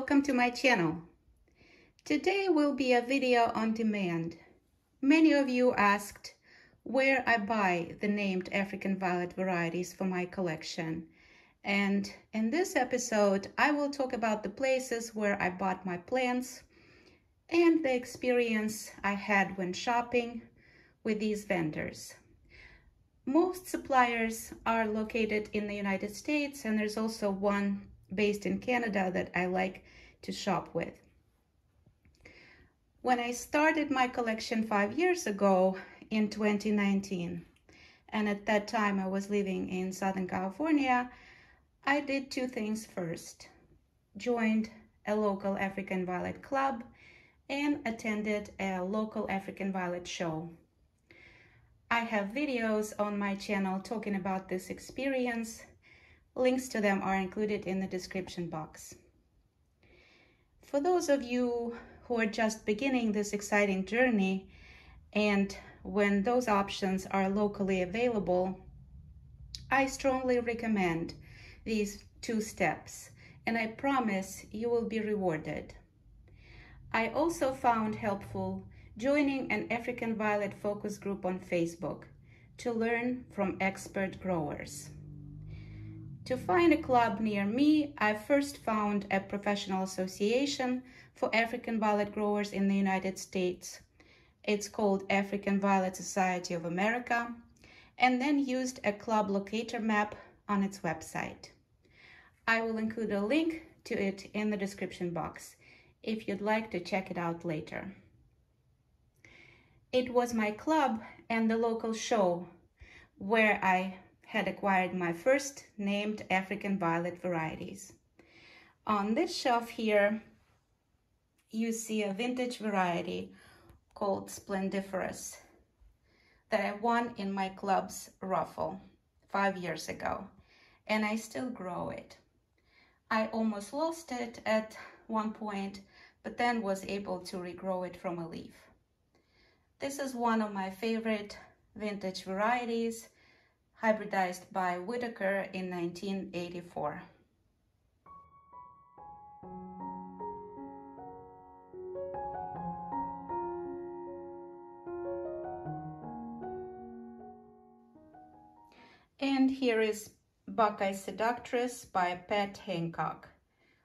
welcome to my channel. Today will be a video on demand. Many of you asked where I buy the named African violet varieties for my collection. And in this episode, I will talk about the places where I bought my plants and the experience I had when shopping with these vendors. Most suppliers are located in the United States, and there's also one based in Canada that I like to shop with. When I started my collection 5 years ago in 2019, and at that time I was living in Southern California, I did two things first. Joined a local African Violet club and attended a local African Violet show. I have videos on my channel talking about this experience. Links to them are included in the description box. For those of you who are just beginning this exciting journey, and when those options are locally available, I strongly recommend these two steps, and I promise you will be rewarded. I also found helpful joining an African Violet focus group on Facebook to learn from expert growers. To find a club near me, I first found a professional association for African Violet growers in the United States. It's called African Violet Society of America, and then used a club locator map on its website. I will include a link to it in the description box if you'd like to check it out later. It was my club and the local show where I had acquired my first named African Violet varieties. On this shelf here, you see a vintage variety called Splendiferous that I won in my club's raffle 5 years ago, and I still grow it. I almost lost it at one point, but then was able to regrow it from a leaf. This is one of my favorite vintage varieties, hybridized by Whitaker in 1984. And here is Buckeye Seductress by Pat Hancock.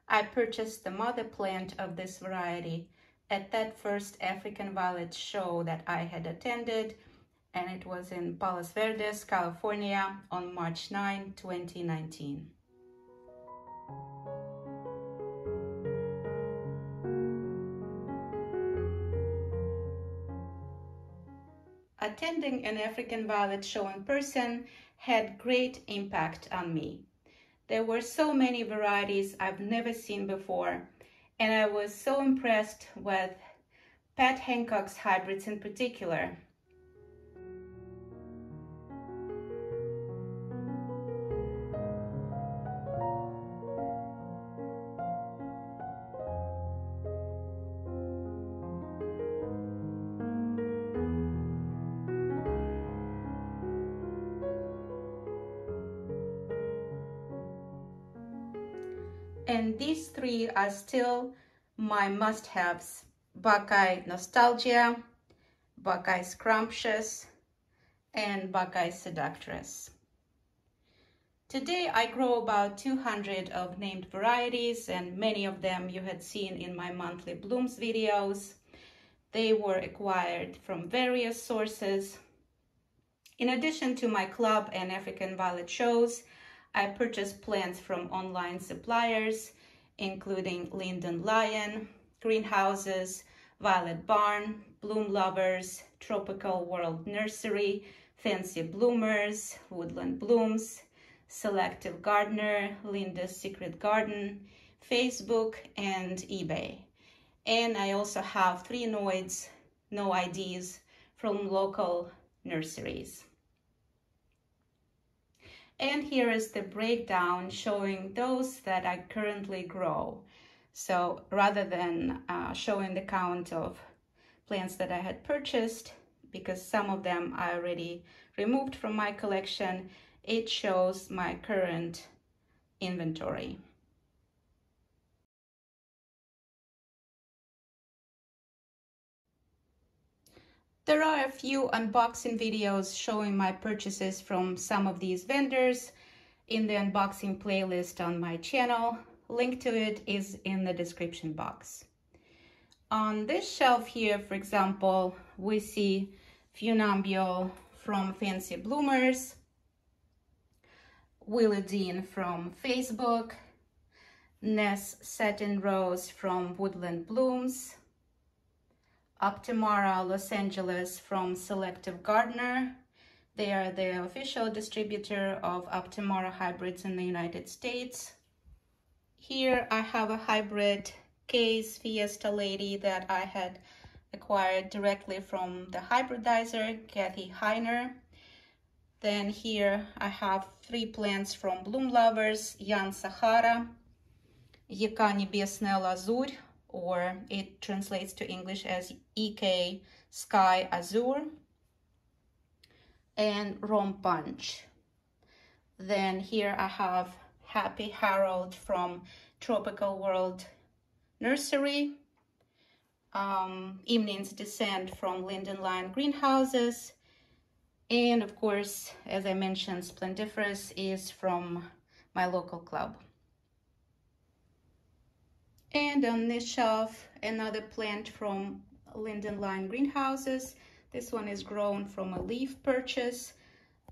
I purchased the mother plant of this variety at that first African Violet show that I had attended, and it was in Palos Verdes, California on March 9, 2019. Attending an African Violet show in person had great impact on me. There were so many varieties I've never seen before, and I was so impressed with Pat Hancock's hybrids in particular. And these three are still my must-haves: Buckeye Nostalgia, Buckeye Scrumptious, and Buckeye Seductress. Today I grow about 200 of named varieties, and many of them you had seen in my monthly blooms videos. They were acquired from various sources. In addition to my club and African Violet shows, I purchased plants from online suppliers, including Linden Lion, Greenhouses, Violet Barn, Bloom Lovers, Tropical World Nursery, Fancy Bloomers, Woodland Blooms, Selective Gardener, Linda's Secret Garden, Facebook, and eBay. And I also have 3 no IDs from local nurseries. And here is the breakdown showing those that I currently grow. So rather than showing the count of plants that I had purchased, because some of them I already removed from my collection, it shows my current inventory. There are a few unboxing videos showing my purchases from some of these vendors in the unboxing playlist on my channel. Link to it is in the description box. On this shelf here, for example, we see Funambule from Fancy Bloomers, Willie Dean from Facebook, Ness Satin Rose from Woodland Blooms, Optimara Los Angeles from Selective Gardener. They are the official distributor of Optimara hybrids in the United States. Here I have a hybrid Case Fiesta Lady that I had acquired directly from the hybridizer, Kathy Heiner. Then here I have 3 plants from Bloom Lovers, Jan Sahara, Ека Небесная Лазурь, or it translates to English as EK Sky Azure, and Rom Punch. Then here I have Happy Harold from Tropical World Nursery, Evening's Descent from Linden Lion Greenhouses, and of course, as I mentioned, Splendiferous is from my local club. And on this shelf, another plant from Linden Lion Greenhouses. This one is grown from a leaf purchase,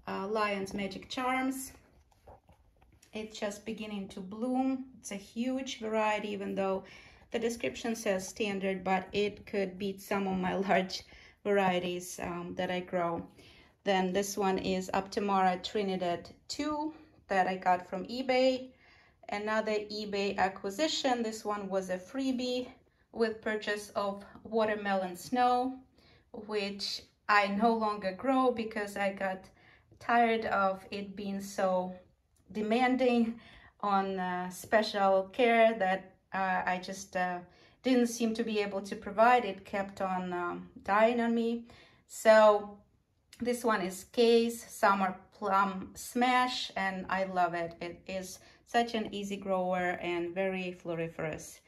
Lion's Magic Charms. It's just beginning to bloom. It's a huge variety, even though the description says standard, but it could beat some of my large varieties that I grow. Then this one is Optimara Trinidad 2 that I got from eBay. Another eBay acquisition. This one was a freebie with purchase of Watermelon Snow, which I no longer grow because I got tired of it being so demanding on special care that I just didn't seem to be able to provide. It kept on dying on me. So this one is Case Summer Plum Smash, and I love it. It is such an easy grower and very floriferous,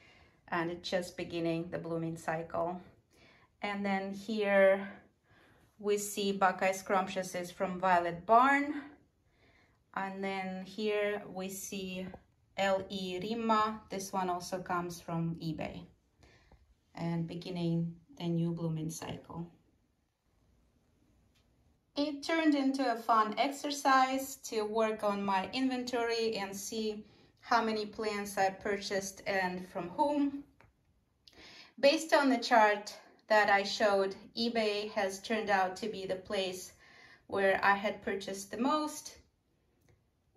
and it's just beginning the blooming cycle. And then here we see Buckeye Scrumptious is from Violet Barn. And then here we see L.E. Rima. This one also comes from eBay and beginning the new blooming cycle. It turned into a fun exercise to work on my inventory and see how many plants I purchased and from whom. Based on the chart that I showed, eBay has turned out to be the place where I had purchased the most,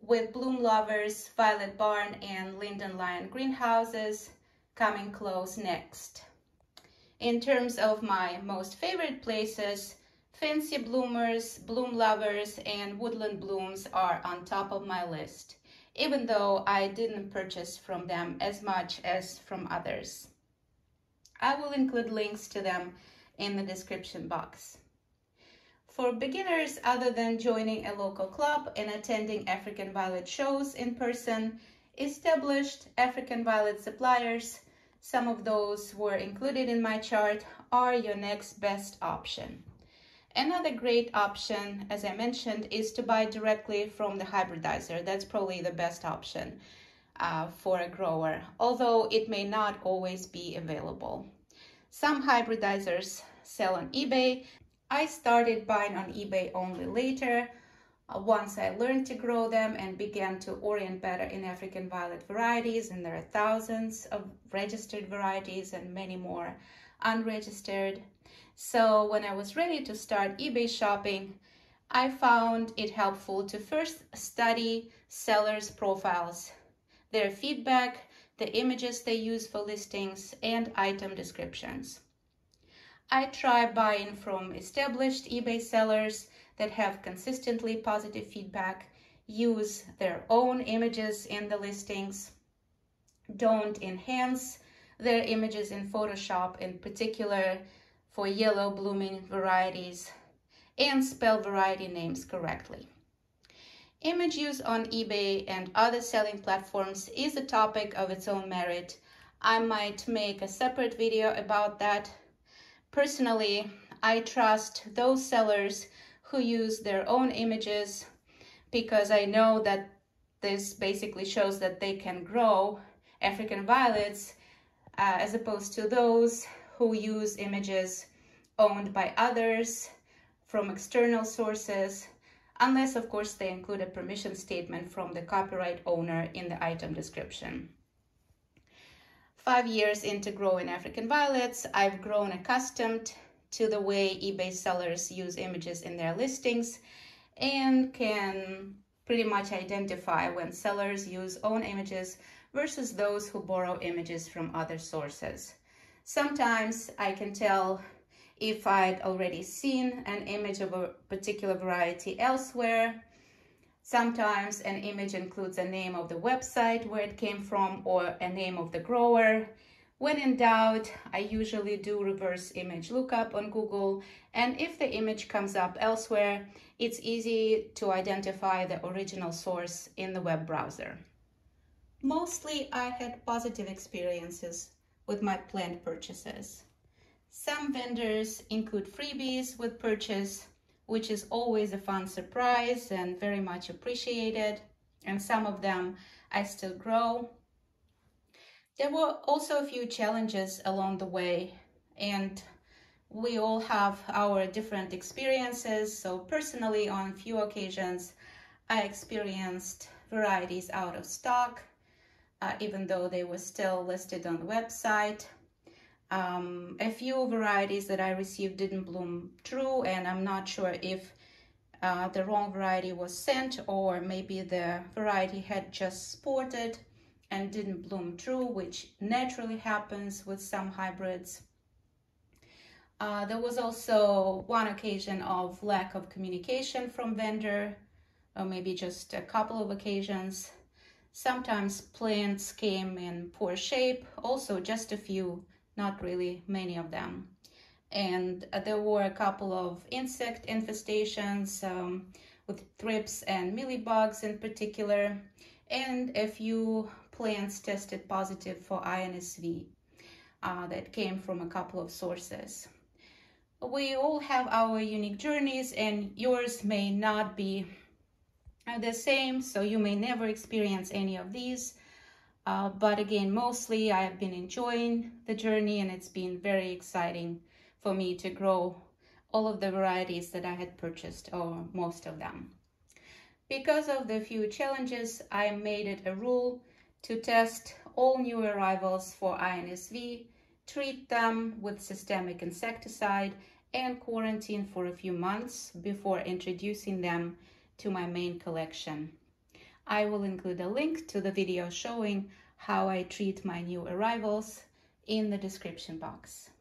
with Bloom Lovers, Violet Barn, and Linden Lion Greenhouses coming close next. In terms of my most favorite places, Fancy Bloomers, Bloom Lovers, and Woodland Blooms are on top of my list, even though I didn't purchase from them as much as from others. I will include links to them in the description box. For beginners, other than joining a local club and attending African Violet shows in person, established African Violet suppliers, some of those were included in my chart, are your next best option. Another great option, as I mentioned, is to buy directly from the hybridizer. That's probably the best option for a grower, although it may not always be available. Some hybridizers sell on eBay. I started buying on eBay only later, once I learned to grow them and began to orient better in African Violet varieties, and there are thousands of registered varieties and many more unregistered. So when I was ready to start eBay shopping, I found it helpful to first study sellers' profiles, their feedback, the images they use for listings, and item descriptions. I try buying from established eBay sellers that have consistently positive feedback, use their own images in the listings, don't enhance their images in Photoshop, in particular for yellow blooming varieties, and spell variety names correctly. Image use on eBay and other selling platforms is a topic of its own merit. I might make a separate video about that. Personally, I trust those sellers who use their own images, because I know that this basically shows that they can grow African violets, as opposed to those who use images owned by others from external sources, unless of course they include a permission statement from the copyright owner in the item description. 5 years into growing African violets, I've grown accustomed to the way eBay sellers use images in their listings and can pretty much identify when sellers use own images versus those who borrow images from other sources. Sometimes I can tell if I'd already seen an image of a particular variety elsewhere. Sometimes an image includes a name of the website where it came from or a name of the grower. When in doubt, I usually do reverse image lookup on Google, and if the image comes up elsewhere, it's easy to identify the original source in the web browser. Mostly I had positive experiences with my planned purchases. Some vendors include freebies with purchase, which is always a fun surprise and very much appreciated, and some of them I still grow. There were also a few challenges along the way, and we all have our different experiences. So personally, on a few occasions, I experienced varieties out of stock, even though they were still listed on the website. A few varieties that I received didn't bloom true, and I'm not sure if the wrong variety was sent, or maybe the variety had just sported and didn't bloom true, which naturally happens with some hybrids. There was also one occasion of lack of communication from vendor, or maybe just a couple of occasions. Sometimes plants came in poor shape, also just a few, not really many of them. And there were a couple of insect infestations with thrips and mealybugs in particular, and a few plants tested positive for INSV that came from a couple of sources. We all have our unique journeys, and yours may not be the same, so you may never experience any of these. But again, mostly I have been enjoying the journey, and it's been very exciting for me to grow all of the varieties that I had purchased, or most of them. Because of the few challenges, I made it a rule to test all new arrivals for INSV, treat them with systemic insecticide, and quarantine for a few months before introducing them to my main collection. I will include a link to the video showing how I treat my new arrivals in the description box.